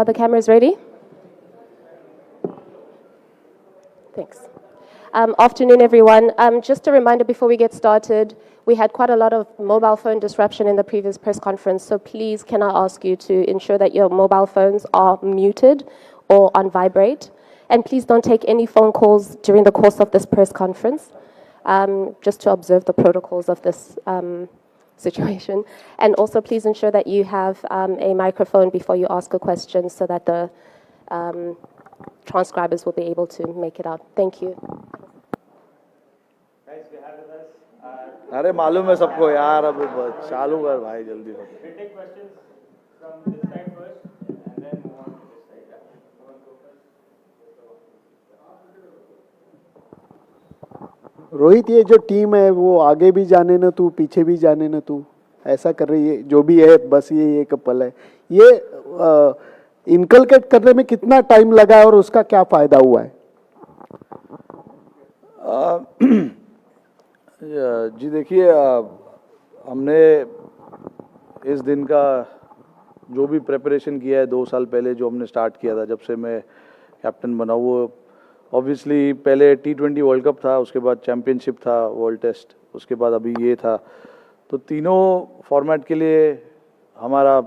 The camera is ready. Thanks. Afternoon, everyone. Just a reminder before we get started, we had quite a lot of mobile phone disruption in the previous press conference, so please can I ask you to ensure that your mobile phones are muted or on vibrate. And please don't take any phone calls during the course of this press conference, just to observe the protocols of this situation. And also please ensure that you have a microphone before you ask a question so that the transcribers will be able to make it out. Thank you. Guys, we have with us. अरे मालूम है सबको यार अब चालू कर भाई जल्दी हो We'll take questions from this side first, and then move on to this side. Yeah? Who wants to go first? Rohit, ये जो टीम है वो आगे भी जाने न तू पीछे भी जाने न तू ऐसा कर रही है, जो भी है बस ये एक पल है। ये इनकलकेट करने में कितना टाइम लगा है और उसका क्या फायदा हुआ है? जी देखिए, हमने इस दिन का जो भी प्रिपरेशन किया है 2 साल पहले जो हमने स्टार्ट किया था, जब से मैं कैप्टन बना, वो ऑब्वियसली पहले T20 वर्ल्ड कप था, उसके बाद चैम्पियनशिप था, वर्ल्ड टेस्ट, उसके बाद अभी ये था। तो तीनों फॉर्मेट के लिए हमारा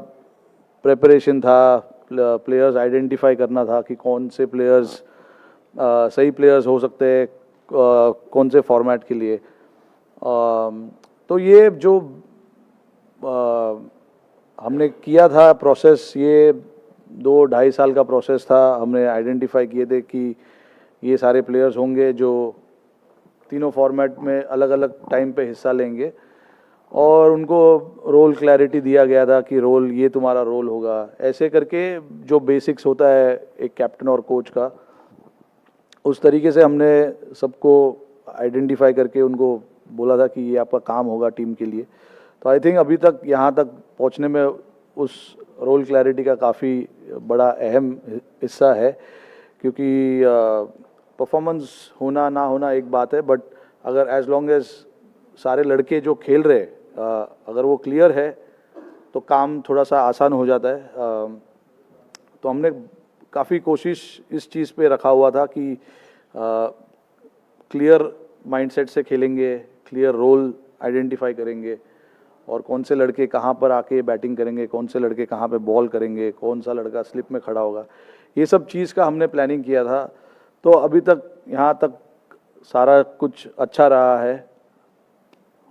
प्रिपरेशन था, प्लेयर्स आइडेंटिफाई करना था कि कौन से प्लेयर्स सही प्लेयर्स हो सकते हैं कौन से फॉर्मेट के लिए। तो ये जो हमने किया था प्रोसेस, ये 2-2.5 साल का प्रोसेस था। हमने आइडेंटिफाई किए थे कि ये सारे प्लेयर्स होंगे जो तीनों फॉर्मेट में अलग अलग टाइम पे हिस्सा लेंगे, और उनको रोल क्लैरिटी दिया गया था कि रोल ये तुम्हारा रोल होगा। ऐसे करके जो बेसिक्स होता है एक कैप्टन और कोच का, उस तरीके से हमने सबको आइडेंटिफाई करके उनको बोला था कि ये आपका काम होगा टीम के लिए। तो आई थिंक अभी तक यहाँ तक पहुँचने में उस रोल क्लैरिटी का काफ़ी बड़ा अहम हिस्सा है, क्योंकि परफॉर्मेंस होना ना होना एक बात है, बट अगर एज लॉन्ग एज सारे लड़के जो खेल रहे अगर वो क्लियर है तो काम थोड़ा सा आसान हो जाता है। तो हमने काफ़ी कोशिश इस चीज़ पे रखा हुआ था कि क्लियर माइंडसेट से खेलेंगे, क्लियर रोल आइडेंटिफाई करेंगे, और कौन से लड़के कहाँ पर आके बैटिंग करेंगे, कौन से लड़के कहाँ पे बॉल करेंगे, कौन सा लड़का स्लिप में खड़ा होगा, ये सब चीज़ का हमने प्लानिंग किया था। तो अभी तक यहाँ तक सारा कुछ अच्छा रहा है।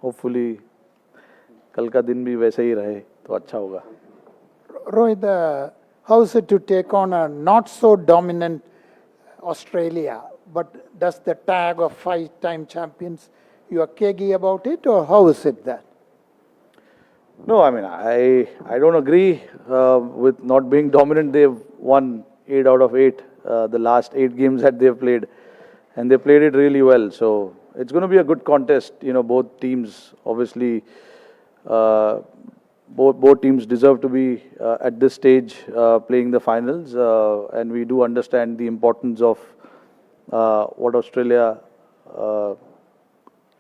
होपफुली कल का दिन भी वैसे ही रहे तो अच्छा होगा। Rohit, how is it to take on a not so dominant Australia, but does the tag of 5-time champions, you are cagey about it, or how is it that? No, I mean, I don't agree with not being dominant. They've won 8 out of 8, the last 8 games that they've played, and they played it really well. So it's going to be a good contest. You know, both teams obviously, both teams deserve to be at this stage playing the finals, and we do understand the importance of what Australia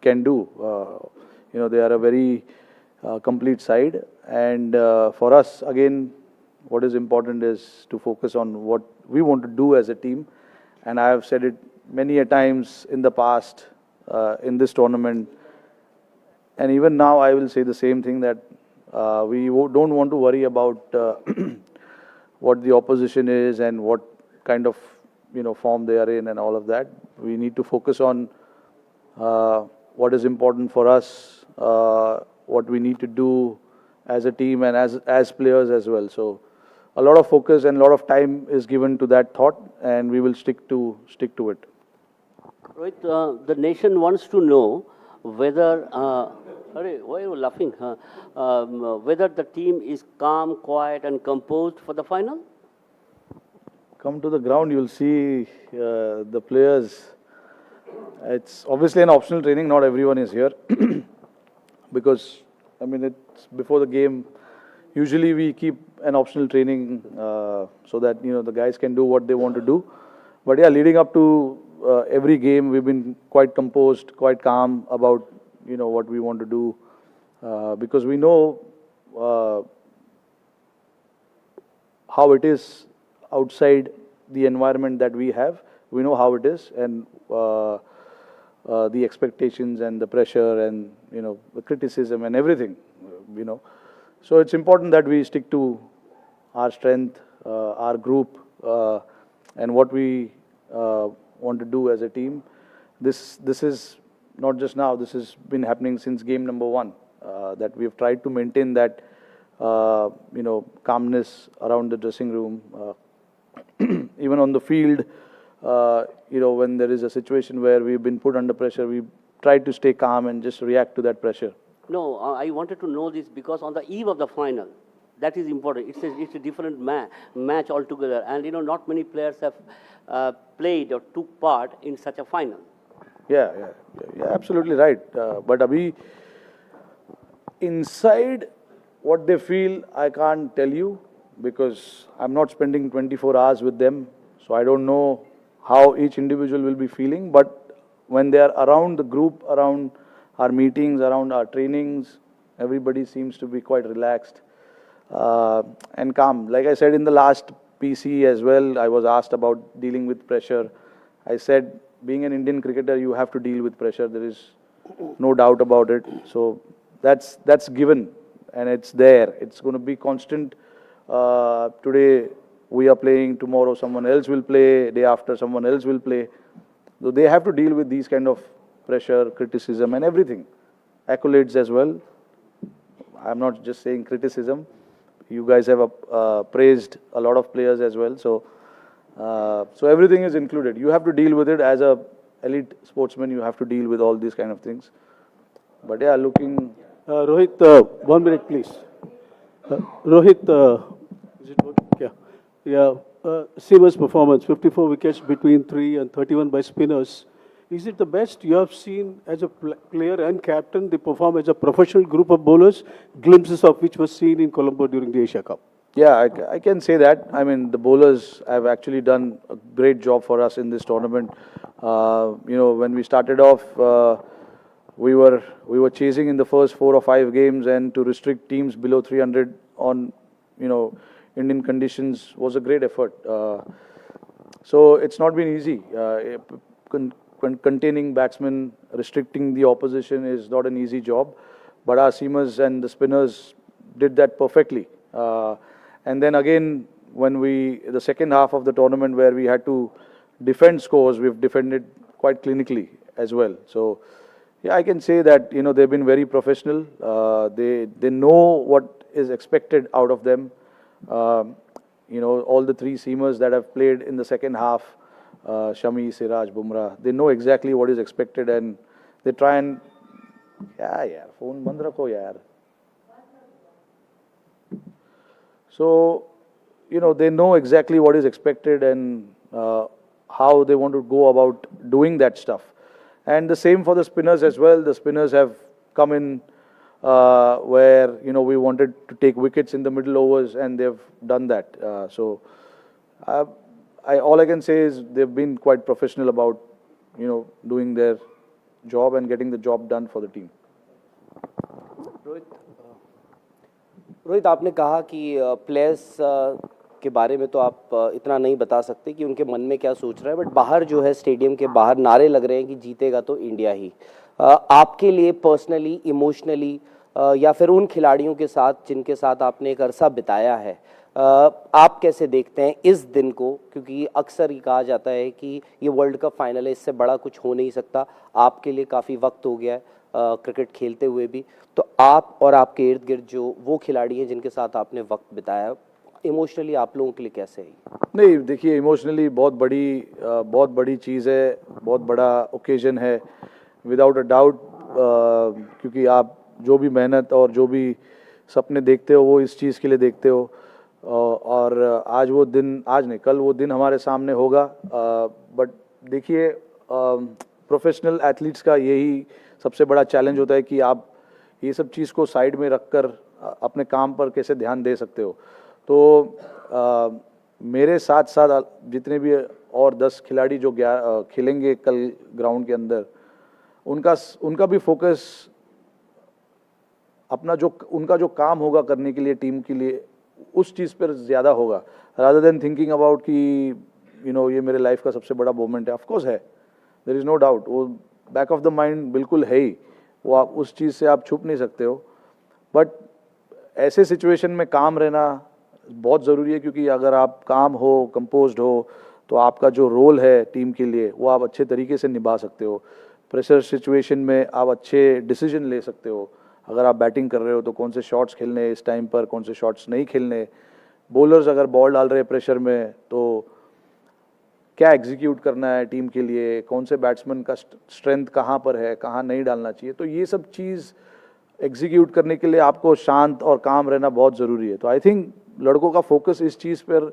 can do. You know, they are a very complete side, and for us again what is important is to focus on what we want to do as a team. And I have said it many a times in the past in this tournament, and even now I will say the same thing, that we don't want to worry about what the opposition is and what kind of form they are in and all of that. We need to focus on what is important for us, what we need to do as a team and as players as well. So a lot of focus and a lot of time is given to that thought, and we will stick to it. Rohit, the nation wants to know whether, why are you laughing? Whether the team is calm, quiet and composed for the final? Come to the ground, you'll see the players. It's obviously an optional training, not everyone is here. Because, I mean, it's before the game. Usually we keep an optional training so that, the guys can do what they want to do. But yeah, leading up to every game, we've been quite composed, quite calm about, what we want to do. because we know how it is outside the environment that we have. We know how it is, and the expectations and the pressure and the criticism and everything. So it's important that we stick to our strength, our group, and what we want to do as a team. This is not just now. This has been happening since game number 1. That we have tried to maintain that calmness around the dressing room, even on the field. When there is a situation where we've been put under pressure, we try to stay calm and just react to that pressure. No, I wanted to know this because on the eve of the final, that is important. It's a different match altogether, and not many players have played or took part in such a final. Yeah, absolutely right. But abhi, inside what they feel, I can't tell you because I'm not spending 24 hours with them, so I don't know how each individual will be feeling. But when they are around the group, around our meetings, around our trainings, everybody seems to be quite relaxed and calm. Like I said in the last PC as well, I was asked about dealing with pressure. I said, being an Indian cricketer, you have to deal with pressure. There is no doubt about it. So that's given, and it's there. It's going to be constant. Today we are playing, tomorrow someone else will play, day after someone else will play. So they have to deal with these kind of pressure, criticism and everything. Accolades as well. I'm not just saying criticism. You guys have praised a lot of players as well. So everything is included. You have to deal with it as a elite sportsman. You have to deal with all these kind of things. But yeah, looking... Rohit, 1 minute, please. Rohit, is it working? Yeah. Seamer's performance, 54 wickets between 3 and 31 by spinners. Is it the best you have seen as a player and captain? They perform as a professional group of bowlers, glimpses of which was seen in Colombo during the Asia Cup. Yeah, I can say that. I mean, the bowlers have actually done a great job for us in this tournament. When we started off, we were chasing in the first 4 or 5 games, and to restrict teams below 300 on Indian conditions was a great effort. So it's not been easy. Containing batsmen, restricting the opposition is not an easy job, but our seamers and the spinners did that perfectly. And then again, when the second half of the tournament where we had to defend scores, we've defended quite clinically as well. So yeah, I can say that they've been very professional. They know what is expected out of them. All the 3 seamers that have played in the second half, Shami, Siraj, Bumrah, they know exactly what is expected, and they try and phone band rakho yaar. So they know exactly what is expected and how they want to go about doing that stuff. And the same for the spinners as well. The spinners have come in where we wanted to take wickets in the middle overs, and they've done that. All I can say is they've been quite professional about doing their job and getting the job done for the team. Rohit, आपने कहा कि players के बारे में तो आप इतना नहीं बता सकते कि उनके मन में क्या सोच रहा है, बट बाहर जो है स्टेडियम के बाहर नारे लग रहे हैं कि जीतेगा तो इंडिया ही. आपके लिए पर्सनली, इमोशनली या फिर उन खिलाड़ियों के साथ जिनके साथ आपने एक अरसा बिताया है, आप कैसे देखते हैं इस दिन को? क्योंकि अक्सर ये कहा जाता है कि ये वर्ल्ड कप फाइनल है, इससे बड़ा कुछ हो नहीं सकता. आपके लिए काफ़ी वक्त हो गया है क्रिकेट खेलते हुए भी, तो आप और आपके इर्द गिर्द जो वो खिलाड़ी हैं जिनके साथ आपने वक्त बिताया, इमोशनली आप लोगों के लिए कैसे है? नहीं, देखिए, इमोशनली बहुत बड़ी चीज़ है, बहुत बड़ा ओकेजन है, विदाउट अ डाउट. क्योंकि आप जो भी मेहनत और जो भी सपने देखते हो वो इस चीज़ के लिए देखते हो, और आज वो दिन, आज नहीं कल वो दिन हमारे सामने होगा. बट देखिए, प्रोफेशनल एथलीट्स का यही सबसे बड़ा चैलेंज होता है कि आप ये सब चीज़ को साइड में रखकर अपने काम पर कैसे ध्यान दे सकते हो. तो मेरे साथ साथ जितने भी और 10 खिलाड़ी जो खेलेंगे कल ग्राउंड के अंदर, उनका भी फोकस अपना जो उनका जो काम होगा करने के लिए टीम के लिए उस चीज़ पर ज़्यादा होगा, रादर देन थिंकिंग अबाउट कि ये मेरे लाइफ का सबसे बड़ा मोमेंट है. ऑफकोर्स है, देयर इज़ नो डाउट, वो बैक ऑफ द माइंड बिल्कुल है ही, वो आप उस चीज़ से आप छुप नहीं सकते हो. बट ऐसे सिचुएशन में काम रहना बहुत ज़रूरी है, क्योंकि अगर आप काम हो, कंपोज्ड हो, तो आपका जो रोल है टीम के लिए वो आप अच्छे तरीके से निभा सकते हो. प्रेशर सिचुएशन में आप अच्छे डिसीजन ले सकते हो. अगर आप बैटिंग कर रहे हो तो कौन से शॉट्स खेलने इस टाइम पर, कौन से शॉट्स नहीं खेलने. बॉलर्स अगर बॉल डाल रहे हैं प्रेशर में तो क्या एग्जीक्यूट करना है टीम के लिए, कौन से बैट्समैन का स्ट्रेंथ कहाँ पर है, कहाँ नहीं डालना चाहिए. तो ये सब चीज़ एग्जीक्यूट करने के लिए आपको शांत और काम रहना बहुत ज़रूरी है. तो आई थिंक लड़कों का फोकस इस चीज़ पर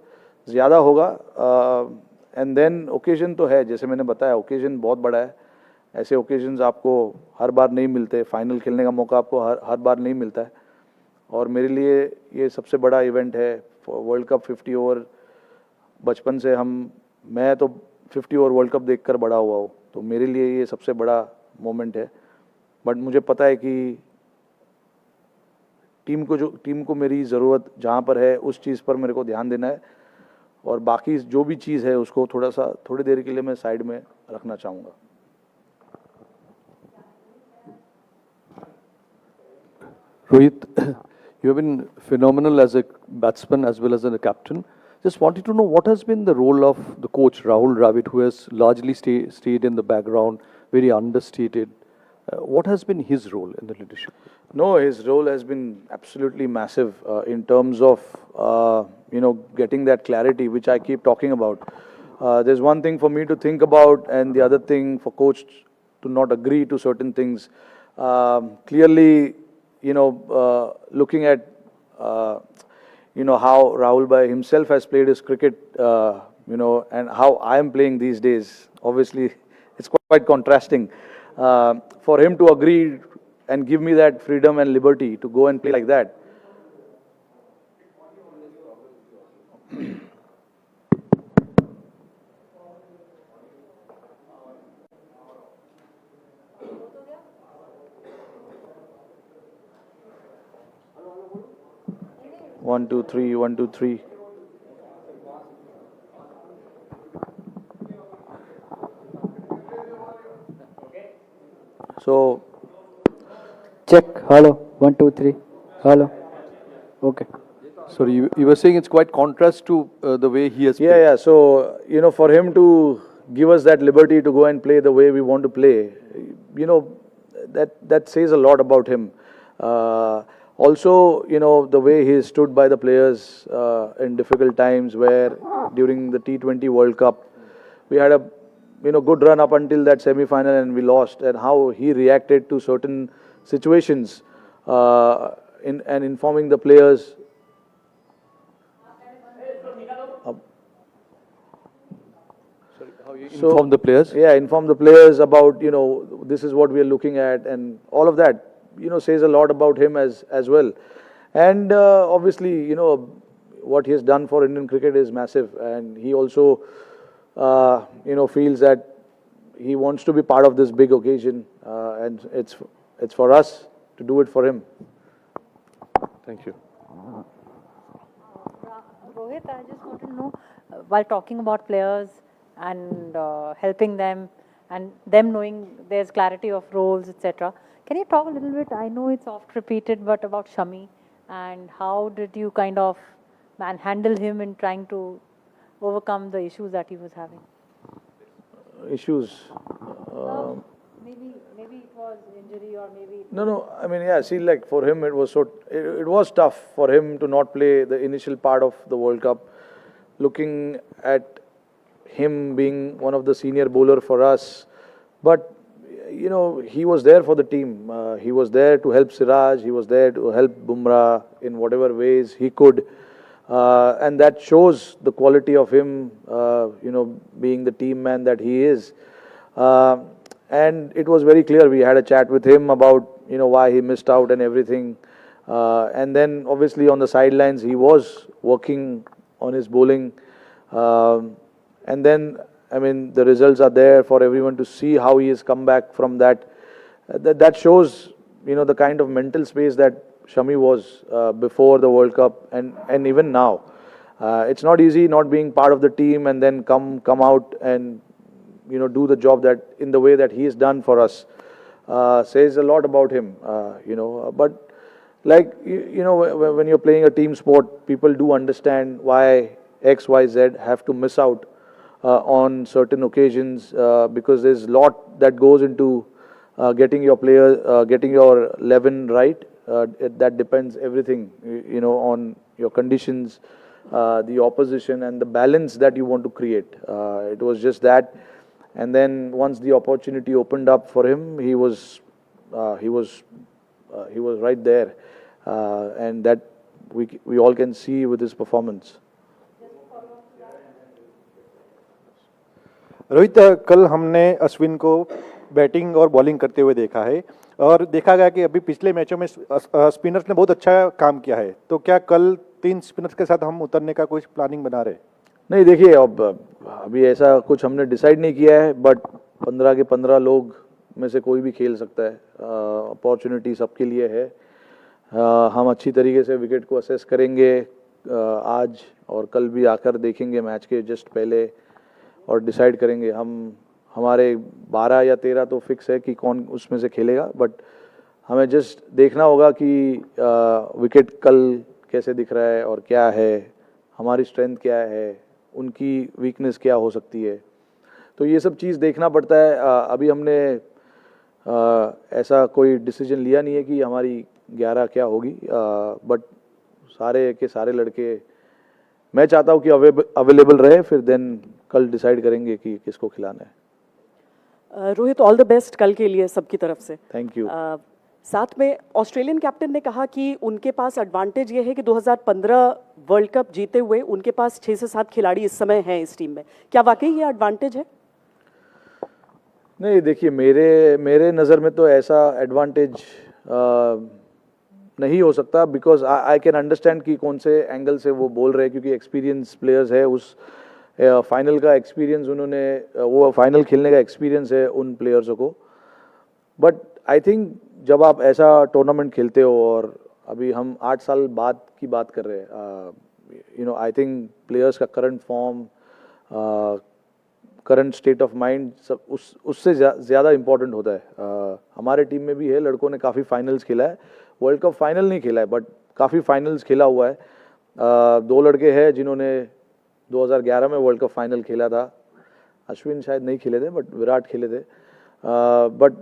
ज़्यादा होगा. एंड देन ओकेजन तो है, जैसे मैंने बताया, ओकेजन बहुत बड़ा है. ऐसे ओकेजन्स आपको हर बार नहीं मिलते, फाइनल खेलने का मौका आपको हर बार नहीं मिलता है. और मेरे लिए ये सबसे बड़ा इवेंट है. वर्ल्ड कप 50 ओवर, बचपन से मैं तो 50 ओवर वर्ल्ड कप देखकर बड़ा हुआ हूँ, तो मेरे लिए ये सबसे बड़ा मोमेंट है. बट मुझे पता है कि टीम को मेरी ज़रूरत जहाँ पर है उस चीज़ पर मेरे को ध्यान देना है, और बाकी जो भी चीज़ है उसको थोड़ी देर के लिए मैं साइड में रखना चाहूँगा. Rohit, you have been phenomenal as a batsman as well as a captain. Just wanted to know what has been the role of the coach Rahul Dravid, who has largely stayed in the background, very understated. What has been his role in the leadership? No, his role has been absolutely massive in terms of getting that clarity, which I keep talking about. There's one thing for me to think about, and the other thing for coach to not agree to certain things. Clearly, looking at how Rahul Bhai himself has played his cricket, and how I am playing these days, obviously it's quite contrasting. For him to agree and give me that freedom and liberty to go and play like that. One, two, three, 1, 2, 3. So, check. Hello. 1, 2, 3. Hello. Okay. Sorry, you were saying it's quite contrast to the way he has played. Yeah. So, for him to give us that liberty to go and play the way we want to play, that says a lot about him. Also, the way he stood by the players in difficult times, where during the T20 World Cup, we had a good run up until that semi-final and we lost, and how he reacted to certain situations and informing the players. How you inform the players? Yeah, inform the players about, this is what we are looking at, and all of that, says a lot about him as well. And obviously, what he has done for Indian cricket is massive, and he also, feels that he wants to be part of this big occasion, and it's for us to do it for him. Thank you. Rohit, I just want to know, while talking about players and helping them and them knowing there's clarity of roles, etc., can you talk a little bit, I know it's oft repeated, but about Shami, and how did you kind of handle him in trying to overcome the issues that he was having? Issues? Maybe it was injury, or maybe... No, I mean, yeah, see, like for him, it was tough for him to not play the initial part of the World Cup. Looking at him being one of the senior bowler for us, but he was there for the team. He was there to help Siraj. He was there to help Bumrah in whatever ways he could, and that shows the quality of him. Being the team man that he is, and it was very clear. We had a chat with him about why he missed out and everything, and then obviously on the sidelines he was working on his bowling, and then, I mean, the results are there for everyone to see how he has come back from that. That shows, the kind of mental space that Shami was before the World Cup and even now. It's not easy not being part of the team and then come out and do the job that in the way that he has done for us. Says a lot about him. But like when you're playing a team sport, people do understand why X, Y, Z have to miss out on certain occasions because there's a lot that goes into getting your player, getting your 11 right. That depends everything, on your conditions, the opposition, and the balance that you want to create. It was just that, and then once the opportunity opened up for him, he was right there, and that we all can see with his performance. Rohit, कल हमने अश्विन को batting और bowling करते हुए देखा है और देखा गया कि अभी पिछले मैचों में स्पिनर्स ने बहुत अच्छा काम किया है, तो क्या कल 3 स्पिनर्स के साथ हम उतरने का कुछ प्लानिंग बना रहे? नहीं, देखिए अब अभी ऐसा कुछ हमने डिसाइड नहीं किया है, बट 15 के 15 लोग में से कोई भी खेल सकता है. अपॉर्चुनिटी सबके लिए है. हम अच्छी तरीके से विकेट को असेस करेंगे आज और कल भी आकर देखेंगे मैच के जस्ट पहले और डिसाइड करेंगे. हमारे 12 या 13 तो फिक्स है कि कौन उसमें से खेलेगा, बट हमें जस्ट देखना होगा कि विकेट कल कैसे दिख रहा है और क्या है, हमारी स्ट्रेंथ क्या है, उनकी वीकनेस क्या हो सकती है. तो ये सब चीज़ देखना पड़ता है. अभी हमने ऐसा कोई डिसीजन लिया नहीं है कि हमारी 11 क्या होगी, बट सारे के सारे लड़के मैं चाहता हूँ कि अवेलेबल रहे, फिर देन कल डिसाइड करेंगे कि किसको खिलाना है. रोहित, ऑल द बेस्ट कल के लिए सबकी तरफ से. Thank you. साथ में ऑस्ट्रेलियन कैप्टन ने कहा कि उनके पास एडवांटेज ये है कि 2015 वर्ल्ड कप जीते हुए उनके पास 6 से 7 खिलाड़ी इस समय हैं इस टीम में. क्या वाकई ये एडवांटेज है? नहीं, देखिए मेरे नज़र में तो ऐसा एडवांटेज नहीं हो सकता, बिकॉज आई कैन अंडरस्टैंड कि कौन से एंगल से वो बोल रहे हैं, क्योंकि एक्सपीरियंस प्लेयर्स है. उस फाइनल का एक्सपीरियंस उन्होंने, वो फाइनल खेलने का एक्सपीरियंस है उन प्लेयर्सों को. बट आई थिंक जब आप ऐसा टूर्नामेंट खेलते हो, और अभी हम 8 साल बाद की बात कर रहे हैं, आई थिंक प्लेयर्स का current form, current state of mind सब उससे ज़्यादा इम्पोर्टेंट होता है. हमारे टीम में भी है, लड़कों ने काफ़ी फाइनल्स खेला है. वर्ल्ड कप फाइनल नहीं खेला है, बट काफ़ी फाइनल्स खेला हुआ है. 2 लड़के हैं जिन्होंने 2011 में वर्ल्ड कप फाइनल खेला था. अश्विन शायद नहीं खेले थे, बट विराट खेले थे. बट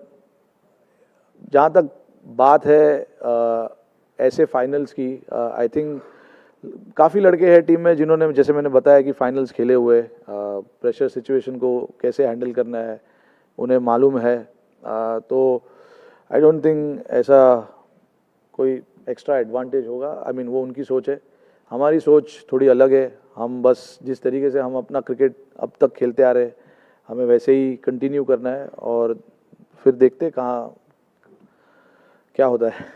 जहाँ तक बात है ऐसे फाइनल्स की, आई थिंक काफ़ी लड़के हैं टीम में जिन्होंने, जैसे मैंने बताया कि फाइनल्स खेले हुए, प्रेशर सिचुएशन को कैसे हैंडल करना है उन्हें मालूम है. तो आई डोंट थिंक ऐसा कोई एक्स्ट्रा एडवांटेज होगा. आई मीन वो उनकी सोच है, हमारी सोच थोड़ी अलग है. हम बस जिस तरीके से हम अपना क्रिकेट अब तक खेलते आ रहे, हमें वैसे ही कंटिन्यू करना है और फिर देखते कहाँ क्या होता है.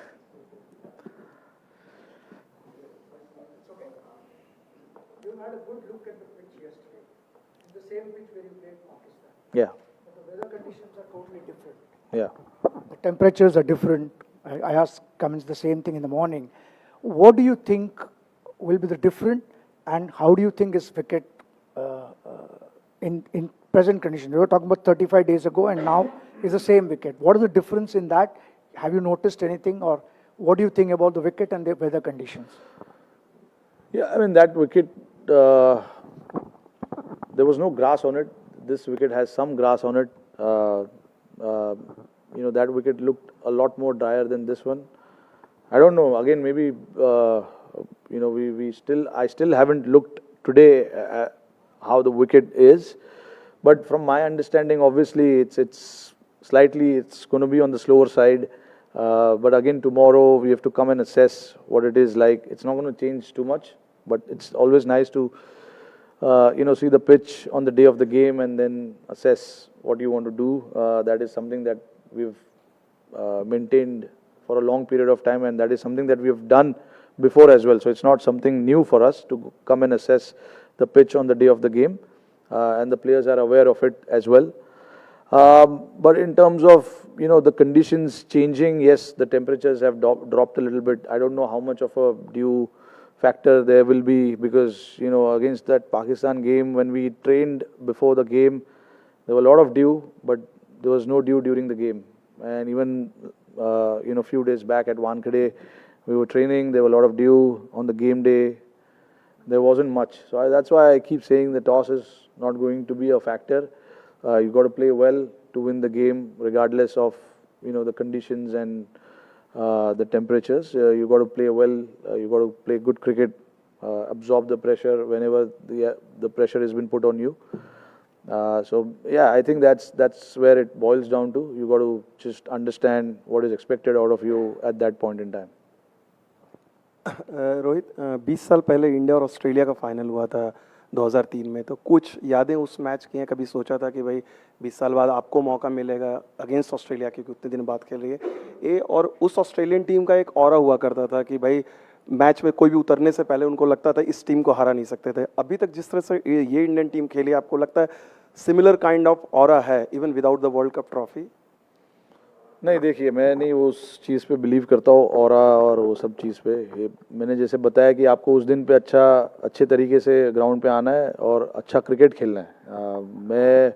Yeah. The weather conditions are totally different. Yeah. The temperatures are different. I asked Cummins the same thing in the morning. What do you think will be the different, and how do you think is wicket in present conditions? We were talking about 35 days ago, and now is the same wicket. What is the difference in that? Have you noticed anything, or what do you think about the wicket and the weather conditions? Yeah, I mean that wicket, there was no grass on it. This wicket has some grass on it. That wicket looked a lot more drier than this one. I don't know. Again, maybe I still haven't looked today how the wicket is, but from my understanding, obviously it's going to be on the slower side. But again, tomorrow we have to come and assess what it is like. It's not going to change too much, but it's always nice to see the pitch on the day of the game and then assess what you want to do. That is something that we've maintained for a long period of time, and that is something that we have done before as well. So it's not something new for us to come and assess the pitch on the day of the game, and the players are aware of it as well. But in terms of, the conditions changing, yes, the temperatures have dropped a little bit. I don't know how much of a dew factor there will be because, against that Pakistan game, when we trained before the game, there were a lot of dew, but there was no dew during the game. And even, a few days back at Wankhede, we were training, there were a lot of dew. On the game day, there wasn't much. So that's why I keep saying the toss is not going to be a factor. You got to play well to win the game, regardless of the conditions and the temperatures. You got to play well. You got to play good cricket. Absorb the pressure whenever the pressure has been put on you. So yeah, I think that's where it boils down to. You got to just understand what is expected out of you at that point in time. Rohit 20 साल पहले India और Australia का final हुआ था 2003 में, तो कुछ यादें उस मैच की हैं? कभी सोचा था कि भाई 20 साल बाद आपको मौका मिलेगा अगेंस्ट ऑस्ट्रेलिया, क्योंकि उतने दिन बाद खेल रही है ये, और उस ऑस्ट्रेलियन टीम का एक ऑरा हुआ करता था कि भाई मैच में कोई भी उतरने से पहले उनको लगता था इस टीम को हरा नहीं सकते थे। अभी तक जिस तरह से ये इंडियन टीम खेली, आपको लगता है सिमिलर काइंड ऑफ ऑरा है even without the world cup trophy? नहीं, देखिए, मैं नहीं उस चीज़ पे बिलीव करता हूँ ऑरा और वो सब चीज़ पे। ये मैंने जैसे बताया कि आपको उस दिन पे अच्छे तरीके से ग्राउंड पे आना है और अच्छा क्रिकेट खेलना है। मैं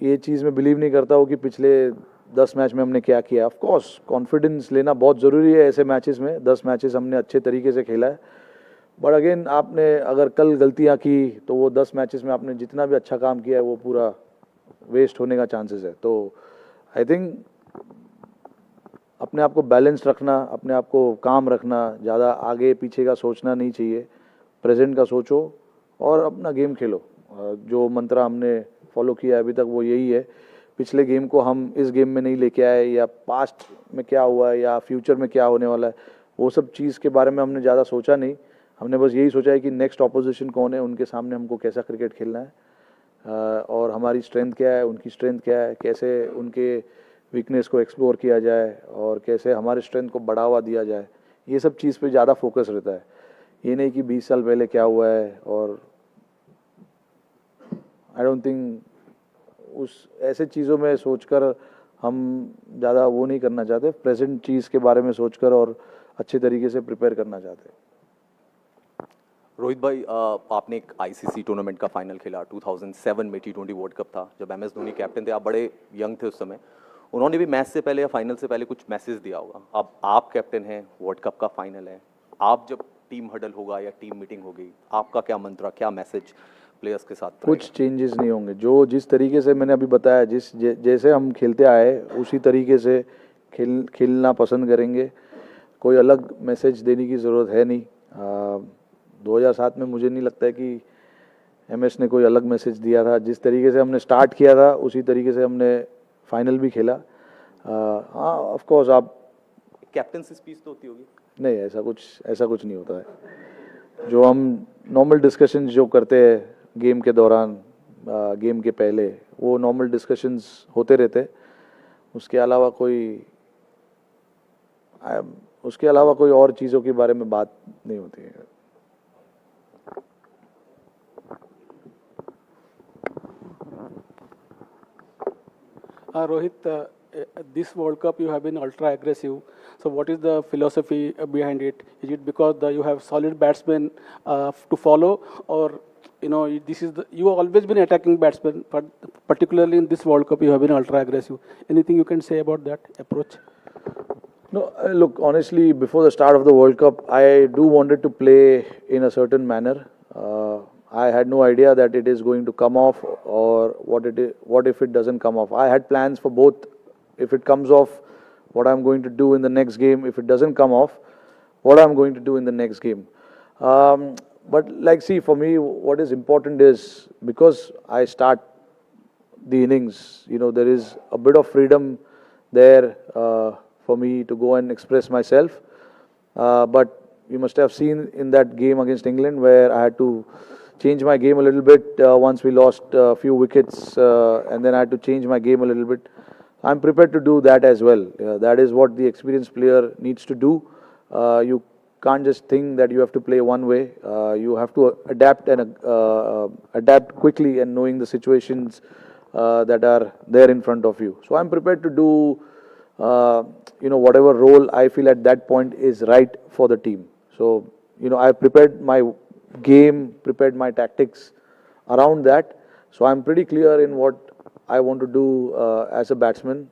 ये चीज़ में बिलीव नहीं करता हूँ कि पिछले 10 मैच में हमने क्या किया। ऑफ कोर्स कॉन्फिडेंस लेना बहुत ज़रूरी है ऐसे मैचेस में। 10 मैचेस हमने अच्छे तरीके से खेला है, बट अगेन आपने अगर कल गलतियाँ की तो वो 10 मैचेस में आपने जितना भी अच्छा काम किया है वो पूरा वेस्ट होने का चांसेस है। तो आई थिंक अपने आप को बैलेंस रखना, अपने आप को काम रखना, ज़्यादा आगे पीछे का सोचना नहीं चाहिए। प्रेजेंट का सोचो और अपना गेम खेलो। जो मंत्र हमने फॉलो किया अभी तक वो यही है। पिछले गेम को हम इस गेम में नहीं लेके आए, या पास्ट में क्या हुआ है या फ्यूचर में क्या होने वाला है, वो सब चीज़ के बारे में हमने ज़्यादा सोचा नहीं। हमने बस यही सोचा है कि नेक्स्ट ऑपोजिशन कौन है, उनके सामने हमको कैसा क्रिकेट खेलना है, और हमारी स्ट्रेंथ क्या है, उनकी स्ट्रेंथ क्या है, कैसे उनके वीकनेस को एक्सप्लोर किया जाए और कैसे हमारे स्ट्रेंथ को बढ़ावा दिया जाए। ये सब चीज़ पे ज़्यादा फोकस रहता है। ये नहीं कि 20 साल पहले क्या हुआ है। और आई डोंट थिंक उस ऐसे चीज़ों में सोचकर हम ज़्यादा वो नहीं करना चाहते। प्रेजेंट चीज़ के बारे में सोचकर और अच्छे तरीके से प्रिपेयर करना चाहते हैं। रोहित भाई, आपने एक आईसीसी टूर्नामेंट का फाइनल खेला 2007 में, T20 वर्ल्ड कप था, जब MS धोनी कैप्टन थे। आप बड़े यंग थे उस समय। उन्होंने भी मैच से पहले या फाइनल से पहले कुछ मैसेज दिया होगा। अब आप कैप्टन हैं, वर्ल्ड कप का फाइनल है, आप जब टीम हडल होगा या टीम मीटिंग होगी, आपका क्या मंत्र, क्या मैसेज प्लेयर्स के साथ? कुछ चेंजेस नहीं होंगे। जिस तरीके से मैंने अभी बताया, जैसे हम खेलते आए उसी तरीके से खेलना पसंद करेंगे। कोई अलग मैसेज देने की ज़रूरत है नहीं। 2007 में मुझे नहीं लगता है कि MS ने कोई अलग मैसेज दिया था। जिस तरीके से हमने स्टार्ट किया था उसी तरीके से हमने फाइनल भी खेला। हाँ, ऑफ कोर्स आप कैप्टनसी स्पीच तो होती होगी? नहीं, ऐसा कुछ नहीं होता है। जो हम नॉर्मल डिस्कशंस जो करते हैं गेम के दौरान, गेम के पहले, वो नॉर्मल डिस्कशंस होते रहते। उसके अलावा कोई और चीज़ों के बारे में बात नहीं होती है। Rohit, this World Cup you have been ultra aggressive. So what is the philosophy behind it? Is it because you have solid batsmen to follow, or you have always been attacking batsmen, but particularly in this World Cup you have been ultra aggressive? Anything you can say about that approach? No, look, honestly, before the start of the World Cup, I do wanted to play in a certain manner. I had no idea that it is going to come off, or what if it doesn't come off. I had plans for both. If it comes off, what I'm going to do in the next game. If it doesn't come off, what I'm going to do in the next game. But see, for me, what is important is, because I start the innings, there is a bit of freedom there for me to go and express myself. But you must have seen in that game against England where I had to change my game a little bit once we lost a few wickets, and then I had to change my game a little bit. I'm prepared to do that as well. That is what the experienced player needs to do. You can't just think that you have to play one way. You have to adapt and adapt quickly and knowing the situations that are there in front of you. So I'm prepared to do whatever role I feel at that point is right for the team. So I prepared my game, prepared my tactics around that. So I'm pretty clear in what I want to do as a batsman.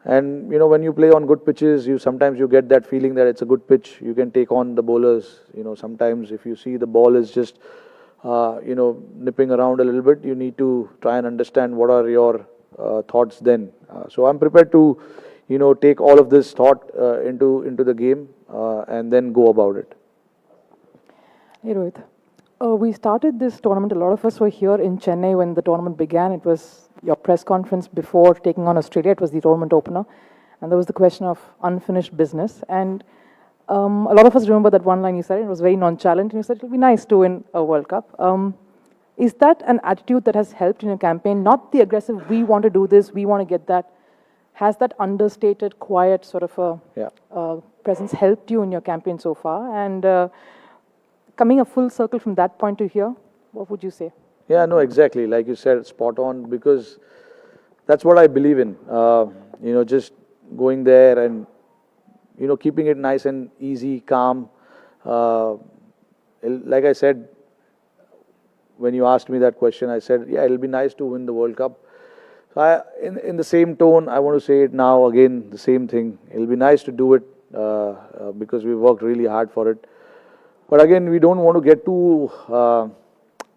And when you play on good pitches, sometimes you get that feeling that it's a good pitch. You can take on the bowlers. Sometimes if you see the ball is just nipping around a little bit, you need to try and understand what are your thoughts then. So I'm prepared to take all of this thought into the game and then go about it. Hey Rohit, we started this tournament, a lot of us were here in Chennai when the tournament began. It was your press conference before taking on Australia. It was the tournament opener, and there was the question of unfinished business. And a lot of us remember that one line you said. It was very nonchalant, and you said it'll be nice to win a World Cup. Is that an attitude that has helped in your campaign? Not the aggressive, we want to do this, we want to get that. Has that understated, quiet sort of a presence helped you in your campaign so far? And coming a full circle from that point to here, what would you say? Yeah, no, exactly. Like you said, spot on, because that's what I believe in. Just going there and, keeping it nice and easy, calm. Like I said, when you asked me that question, I said, yeah, it'll be nice to win the World Cup. So in the same tone, I want to say it now again, the same thing. It'll be nice to do it because we worked really hard for it. But again, we don't want to get too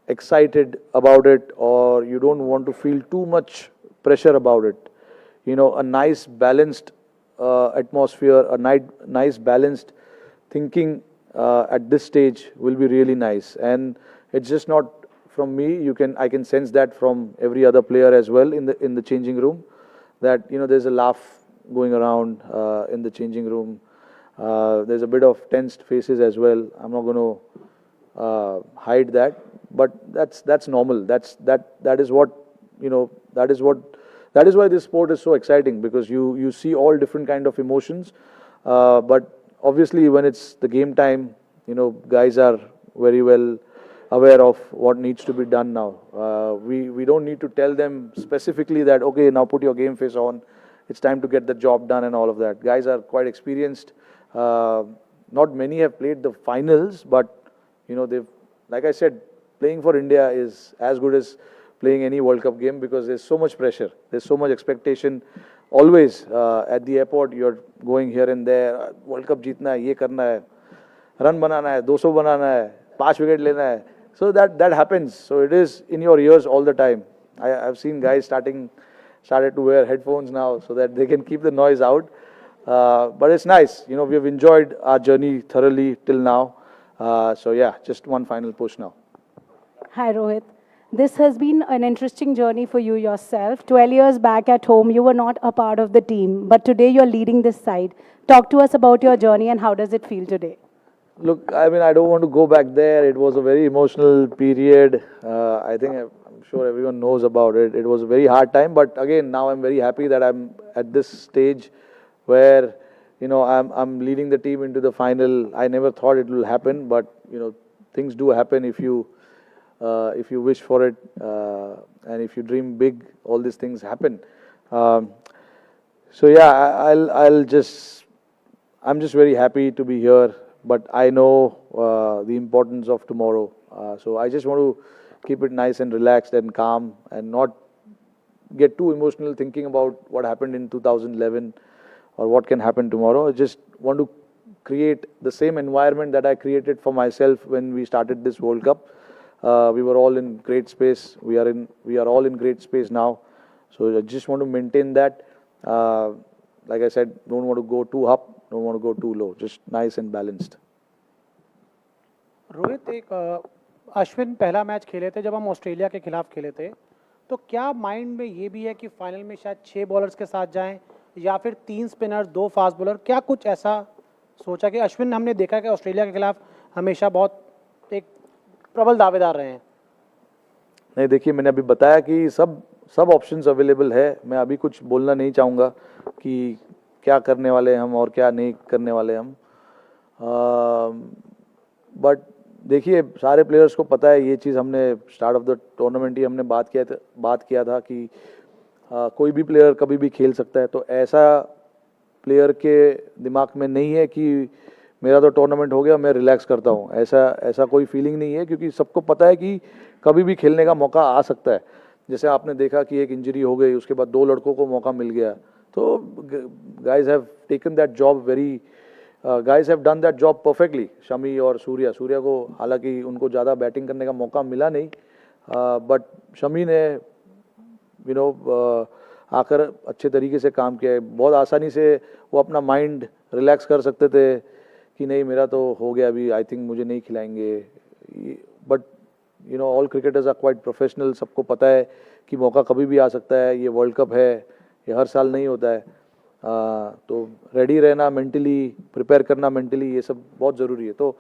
excited about it, or you don't want to feel too much pressure about it. A nice balanced atmosphere, a nice balanced thinking at this stage will be really nice. And it's just not from me. I can sense that from every other player as well in the changing room, that there's a laugh going around in the changing room. There's a bit of tensed faces as well. I'm not going to hide that, but that's normal. That is what that is why this sport is so exciting, because you see all different kind of emotions. But obviously, when it's the game time, guys are very well aware of what needs to be done now. We don't need to tell them specifically that, okay, now put your game face on. It's time to get the job done and all of that. Guys are quite experienced. Not many have played the finals, but they've, like I said, playing for India is as good as playing any World Cup game, because there's so much pressure, there's so much expectation. Always at the airport, you're going here and there. World Cup जीतना है, ये करना है, run बनाना है, 200 बनाना है, 5 wicket लेना है. So that happens. So it is in your ears all the time. I've seen guys started to wear headphones now so that they can keep the noise out. But it's nice. We've enjoyed our journey thoroughly till now. So yeah, just one final push now. Hi Rohit. This has been an interesting journey for you yourself. 12 years back at home, you were not a part of the team, but today you're leading this side. Talk to us about your journey and how does it feel today? Look, I don't want to go back there. It was a very emotional period. I'm sure everyone knows about it. It was a very hard time, but again, now I'm very happy that I'm at this stage where, I'm leading the team into the final. I never thought it will happen, but, things do happen if you wish for it, and if you dream big, all these things happen. So yeah, I'm just very happy to be here, but I know the importance of tomorrow. So I just want to keep it nice and relaxed and calm and not get too emotional thinking about what happened in 2011 or what can happen tomorrow. I just want to create the same environment that I created for myself when we started this World Cup. We were all in great space. We are all in great space now. So I just want to maintain that. Like I said, don't want to go too up, don't want to go too low. Just nice and balanced. Rohit, एक अश्विन पहला match खेले थे जब हम Australia के खिलाफ खेले थे, तो क्या माइंड में ये भी है कि फाइनल में शायद 6 बॉलर्स के साथ जाएं या फिर 3 स्पिनर्स 2 फास्ट बॉलर? क्या कुछ ऐसा सोचा कि अश्विन हमने देखा कि ऑस्ट्रेलिया के खिलाफ हमेशा बहुत एक प्रबल दावेदार रहे हैं? नहीं, देखिए, मैंने अभी बताया कि सब ऑप्शंस अवेलेबल है. मैं अभी कुछ बोलना नहीं चाहूँगा कि क्या करने वाले हम और क्या नहीं करने वाले हम. बट देखिए सारे प्लेयर्स को पता है ये चीज़, हमने स्टार्ट ऑफ द टूर्नामेंट ही हमने बात किया था कि कोई भी प्लेयर कभी भी खेल सकता है, तो ऐसा प्लेयर के दिमाग में नहीं है कि मेरा तो टूर्नामेंट हो गया मैं रिलैक्स करता हूँ, ऐसा कोई फीलिंग नहीं है, क्योंकि सबको पता है कि कभी भी खेलने का मौका आ सकता है। जैसे आपने देखा कि एक इंजरी हो गई, उसके बाद 2 लड़कों को मौका मिल गया, तो guys have taken that job guys have done that job perfectly. Shami और सूर्या को हालांकि उनको ज़्यादा बैटिंग करने का मौका मिला नहीं, बट शमी ने आकर अच्छे तरीके से काम किया है। बहुत आसानी से वो अपना माइंड रिलैक्स कर सकते थे कि नहीं मेरा तो हो गया, अभी आई थिंक मुझे नहीं खिलाएंगे, but all cricketers are quite professional. सबको पता है कि मौका कभी भी आ सकता है, ये वर्ल्ड कप है, ये हर साल नहीं होता है, तो रेडी रहना मेंटली, प्रिपेयर करना मेंटली, ये सब बहुत ज़रूरी है। तो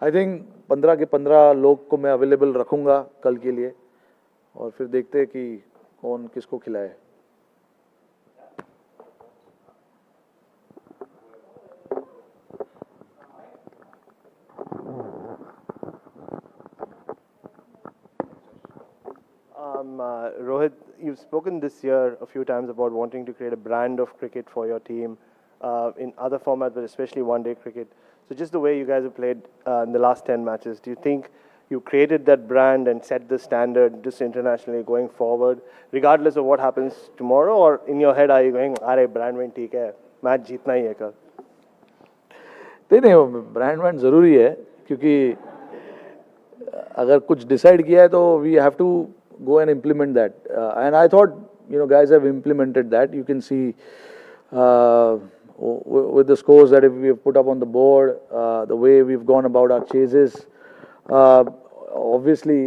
आई थिंक 15 के 15 लोग को मैं अवेलेबल रखूँगा कल के लिए, और फिर देखते हैं कि कौन किसको खिलाए। Rohit, you've spoken this year a few times about wanting to create a brand of cricket for your team in other formats, but especially one-day cricket. So just the way you guys have played in the last 10 matches, do you think you created that brand and set the standard just internationally going forward, regardless of what happens tomorrow? Or in your head, are you going, "Are brand win ठीक है, match जीतना ही है कल"? नहीं, brand wand ज़रूरी है, क्योंकि अगर कुछ डिसाइड किया है तो we have to go and implement that, and I thought guys have implemented that. You can see with the scores that we have put up on the board, the way we've gone about our chases. Obviously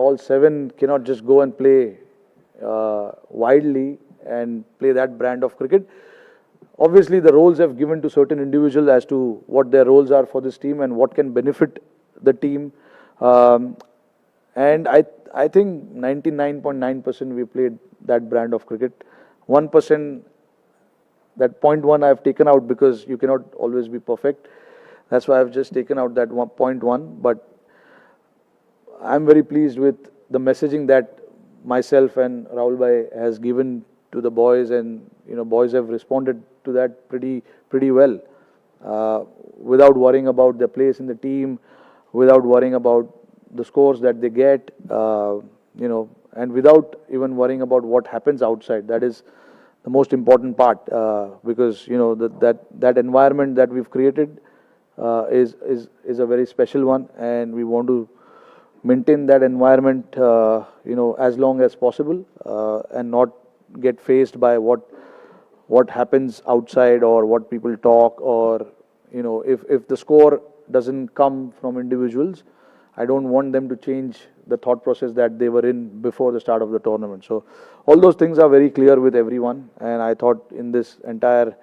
all 7 cannot just go and play widely and play that brand of cricket. Obviously the roles have given to certain individuals as to what their roles are for this team and what can benefit the team, and I think 99.9% we played that brand of cricket. 1%, that 0.1 I've taken out because you cannot always be perfect. That's why I've just taken out that 0.1. But I'm very pleased with the messaging that myself and Rahul Bhai has given to the boys, and boys have responded to that pretty well, without worrying about their place in the team, without worrying about the scores that they get, and without even worrying about what happens outside. That is the most important part, because that environment that we've created is a very special one, and we want to maintain that environment as long as possible, and not get faced by what happens outside or what people talk, or if the score doesn't come from individuals, I don't want them to change the thought process that they were in before the start of the tournament. So all those things are very clear with everyone, and I thought in this entire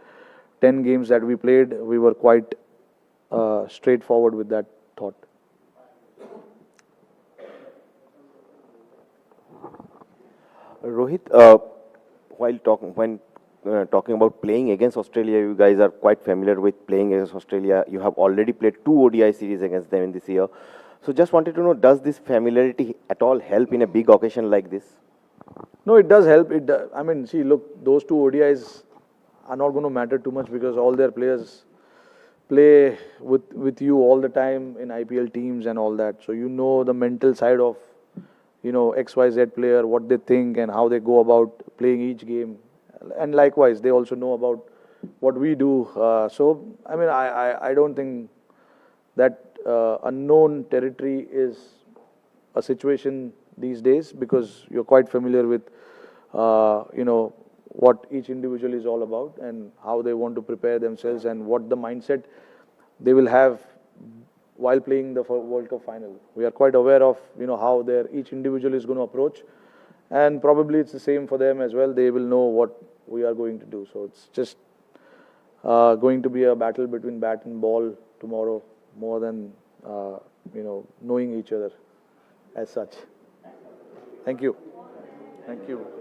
10 games that we played, we were quite straightforward with that thought. Rohit, while talking about playing against Australia, you guys are quite familiar with playing against Australia. You have already played 2 ODI series against them in this year. So just wanted to know, does this familiarity at all help in a big occasion like this? No, it does help. I mean, see, look, those 2 ODIs are not going to matter too much because all their players play with you all the time in IPL teams and all that. So the mental side of XYZ player, what they think and how they go about playing each game. And likewise, they also know about what we do. So, I mean, I don't think that unknown territory is a situation these days, because you're quite familiar with, what each individual is all about and how they want to prepare themselves and what the mindset they will have while playing the World Cup final. We are quite aware of, how each individual is going to approach, and probably it's the same for them as well. They will know what we are going to do. So it's just going to be a battle between bat and ball tomorrow, more than knowing each other as such. Thank you. Thank you.